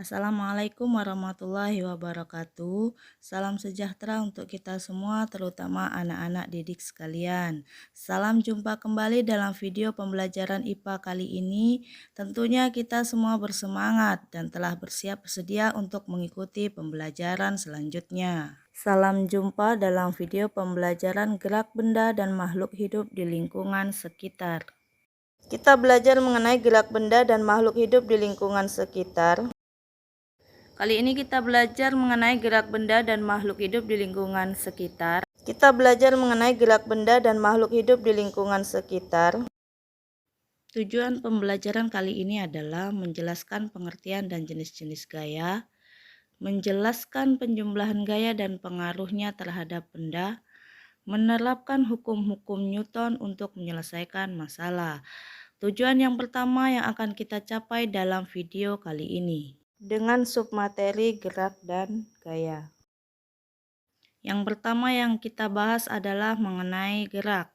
Assalamualaikum warahmatullahi wabarakatuh. Salam sejahtera untuk kita semua, terutama anak-anak didik sekalian. Salam jumpa kembali dalam video pembelajaran IPA kali ini. Tentunya kita semua bersemangat dan telah bersiap sedia untuk mengikuti pembelajaran selanjutnya. Salam jumpa dalam video pembelajaran gerak benda dan makhluk hidup di lingkungan sekitar. Kita belajar mengenai gerak benda dan makhluk hidup di lingkungan sekitar. Kali ini kita belajar mengenai gerak benda dan makhluk hidup di lingkungan sekitar. Kita belajar mengenai gerak benda dan makhluk hidup di lingkungan sekitar. Tujuan pembelajaran kali ini adalah menjelaskan pengertian dan jenis-jenis gaya, menjelaskan penjumlahan gaya dan pengaruhnya terhadap benda, menerapkan hukum-hukum Newton untuk menyelesaikan masalah. Tujuan yang pertama yang akan kita capai dalam video kali ini dengan submateri gerak dan gaya. Yang pertama yang kita bahas adalah mengenai gerak.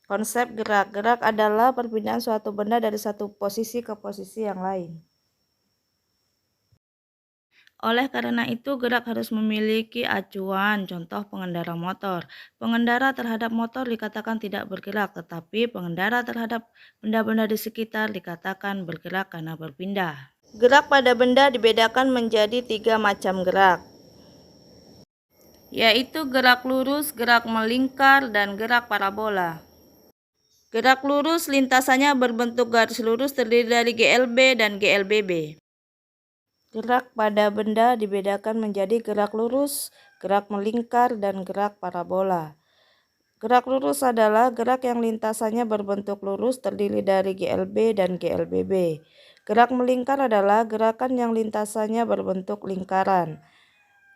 Konsep gerak. Gerak adalah perpindahan suatu benda dari satu posisi ke posisi yang lain. Oleh karena itu, gerak harus memiliki acuan, contoh pengendara motor. Pengendara terhadap motor dikatakan tidak bergerak, tetapi pengendara terhadap benda-benda di sekitar dikatakan bergerak karena berpindah. Gerak pada benda dibedakan menjadi 3 macam gerak, yaitu gerak lurus, gerak melingkar, dan gerak parabola. Gerak lurus lintasannya berbentuk garis lurus terdiri dari GLB dan GLBB. Gerak pada benda dibedakan menjadi gerak lurus, gerak melingkar, dan gerak parabola. Gerak lurus adalah gerak yang lintasannya berbentuk lurus terdiri dari GLB dan GLBB. Gerak melingkar adalah gerakan yang lintasannya berbentuk lingkaran.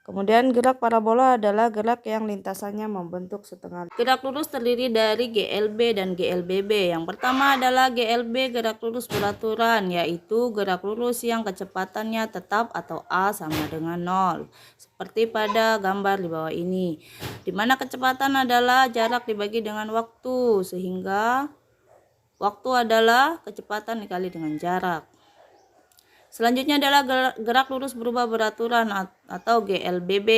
Kemudian gerak parabola adalah gerak yang lintasannya membentuk setengah. Gerak lurus terdiri dari GLB dan GLBB. Yang pertama adalah GLB, gerak lurus beraturan, yaitu gerak lurus yang kecepatannya tetap atau A sama dengan 0. Seperti pada gambar di bawah ini, di mana kecepatan adalah jarak dibagi dengan waktu, sehingga waktu adalah kecepatan dikali dengan jarak. Selanjutnya adalah gerak lurus berubah beraturan atau GLBB,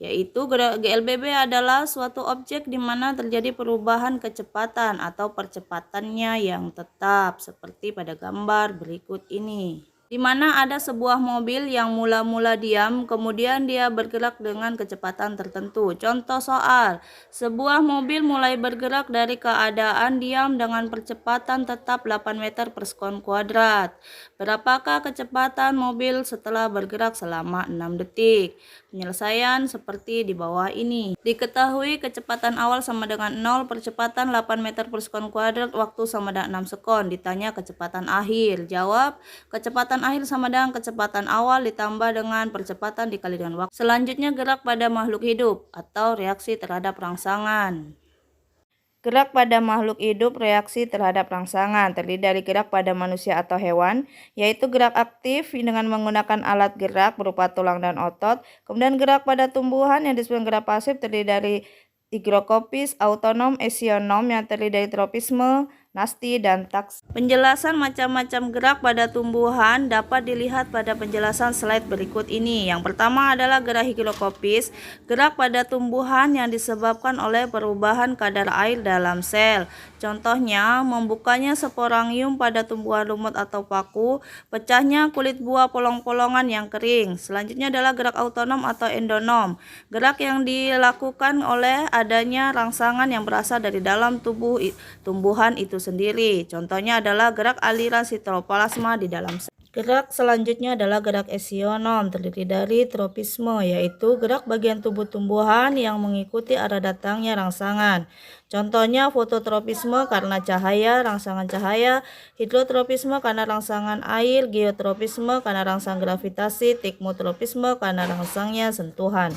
yaitu GLBB adalah suatu objek di mana terjadi perubahan kecepatan atau percepatannya yang tetap, seperti pada gambar berikut ini, di mana ada sebuah mobil yang mula-mula diam, kemudian dia bergerak dengan kecepatan tertentu. Contoh soal, sebuah mobil mulai bergerak dari keadaan diam dengan percepatan tetap 8 meter per sekon kuadrat. Berapakah kecepatan mobil setelah bergerak selama 6 detik? Penyelesaian seperti di bawah ini. Diketahui kecepatan awal sama dengan 0, percepatan 8 meter per sekon kuadrat, waktu sama dengan 6 sekon. Ditanya kecepatan akhir. Jawab, kecepatan akhir sama dengan kecepatan awal ditambah dengan percepatan dikali dengan waktu. Selanjutnya gerak pada makhluk hidup atau reaksi terhadap rangsangan. Gerak pada makhluk hidup, reaksi terhadap rangsangan, terdiri dari gerak pada manusia atau hewan, yaitu gerak aktif dengan menggunakan alat gerak berupa tulang dan otot. Kemudian gerak pada tumbuhan yang disebut gerak pasif terdiri dari higrokopis, autonom, esionom yang terdiri dari tropisme, nasti, dan taks. Penjelasan macam-macam gerak pada tumbuhan dapat dilihat pada penjelasan slide berikut ini. Yang pertama adalah gerak higrokopis, gerak pada tumbuhan yang disebabkan oleh perubahan kadar air dalam sel. Contohnya, membukanya sporangium pada tumbuhan lumut atau paku, pecahnya kulit buah polong-polongan yang kering. Selanjutnya adalah gerak autonom atau endonom, gerak yang dilakukan oleh adanya rangsangan yang berasal dari dalam tubuh tumbuhan itu sendiri. Contohnya adalah gerak aliran sitoplasma di dalam sel. Gerak selanjutnya adalah gerak esionom, terdiri dari tropisme, yaitu gerak bagian tubuh tumbuhan yang mengikuti arah datangnya rangsangan. Contohnya fototropisme karena cahaya, rangsangan cahaya, hidrotropisme karena rangsangan air, geotropisme karena rangsang gravitasi, tekmotropisme karena rangsangnya sentuhan.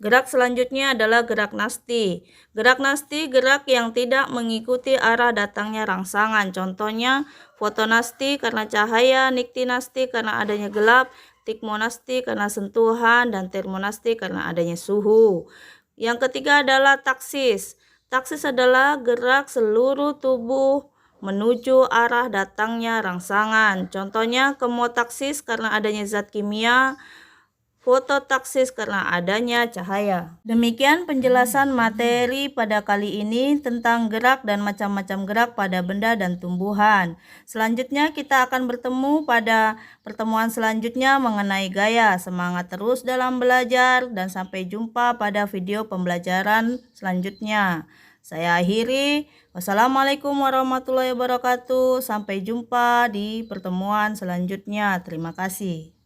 Gerak selanjutnya adalah gerak nasti. Gerak nasti gerak yang tidak mengikuti arah datangnya rangsangan. Contohnya fotonasti karena cahaya, niktinasti karena adanya gelap, tikmonasti karena sentuhan, dan termonasti karena adanya suhu. Yang ketiga adalah taksis. Taksis adalah gerak seluruh tubuh menuju arah datangnya rangsangan. Contohnya kemotaksis karena adanya zat kimia, fototaksis karena adanya cahaya. Demikian penjelasan materi pada kali ini tentang gerak dan macam-macam gerak pada benda dan tumbuhan. Selanjutnya kita akan bertemu pada pertemuan selanjutnya mengenai gaya. Semangat terus dalam belajar dan sampai jumpa pada video pembelajaran selanjutnya. Saya akhiri. Wassalamualaikum warahmatullahi wabarakatuh. Sampai jumpa di pertemuan selanjutnya. Terima kasih.